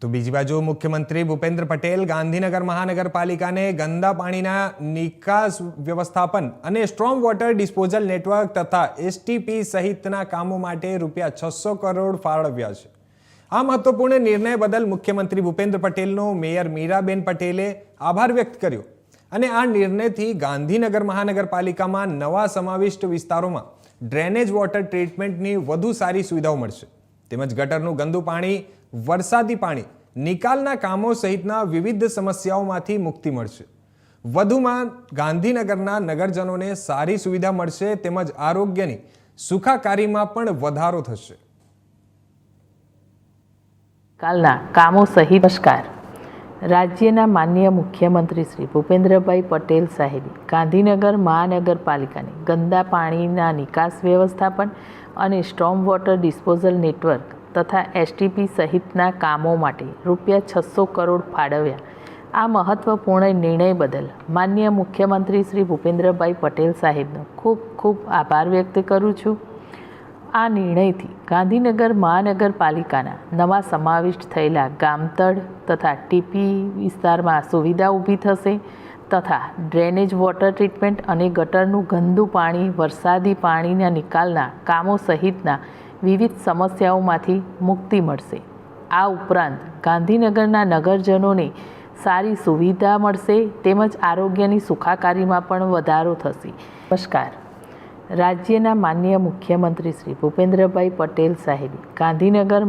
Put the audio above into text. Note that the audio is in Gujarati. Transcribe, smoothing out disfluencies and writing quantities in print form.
તો બીજી બાજુ મુખ્યમંત્રી ભૂપેન્દ્ર પટેલ ગાંધીનગર મહાનગરપાલિકાને ગંદા પાણીના નિકાસ વ્યવસ્થાપન અને સ્ટ્રોમ વોટર ડિસ્પોઝલ નેટવર્ક તથા એસટીપી સહિતના કામો માટે ₹600 કરોડ ફાળવ્યા છે। આ મહત્વપૂર્ણ નિર્ણય બદલ મુખ્યમંત્રી ભૂપેન્દ્ર પટેલનો મેયર મીરાબેન પટેલે આભાર વ્યક્ત કર્યો અને આ નિર્ણયથી ગાંધીનગર મહાનગરપાલિકામાં નવા સમાવિષ્ટ વિસ્તારોમાં ડ્રેનેજ વોટર ટ્રીટમેન્ટની વધુ સારી સુવિધાઓ મળશે તેમજ ગટરનું ગંદુ પાણી વરસાદી પાણી નિકાલના કામો સહિતના વિવિધ સમસ્યાઓમાંથી મુક્તિ મળશે। વધુમાં ગાંધીનગરના નગરજનોને સારી સુવિધા મળશે તેમજ આરોગ્યની સુખાકારીમાં પણ વધારો થશે। કાલના કામો સહિત નમસ્કાર। રાજ્યના માનનીય મુખ્યમંત્રી શ્રી ભૂપેન્દ્રભાઈ પટેલ સાહેબે ગાંધીનગર મહાનગરપાલિકાને ગંદા પાણીના નિકાસ વ્યવસ્થાપન અને સ્ટ્રોમ વોટર ડિસ્પોઝલ નેટવર્ક તથા એસટીપી સહિતના કામો માટે ₹600 કરોડ ફાળવ્યા। આ મહત્વપૂર્ણ નિર્ણય બદલ માનનીય મુખ્યમંત્રી શ્રી ભૂપેન્દ્રભાઈ પટેલ સાહેબનો ખૂબ ખૂબ આભાર વ્યક્ત કરું છું। આ નિર્ણયથી ગાંધીનગર મહાનગરપાલિકાના નવા સમાવિષ્ટ થયેલા ગામતળ તથા ટીપી વિસ્તારમાં સુવિધા ઊભી થશે તથા ડ્રેનેજ વોટર ટ્રીટમેન્ટ અને ગટરનું ગંદુ પાણી વરસાદી પાણીના નિકાલના કામો સહિતના વિવિધ સમસ્યાઓમાંથી મુક્તિ મળશે। આ ઉપરાંત ગાંધીનગરના નગરજનોને સારી સુવિધા મળશે તેમજ આરોગ્યની સુખાકારીમાં પણ વધારો થશે। નમસ્કાર। રાજ્યના માનનીય મુખ્યમંત્રી શ્રી ભૂપેન્દ્રભાઈ પટેલ સાહેબે ગાંધીનગર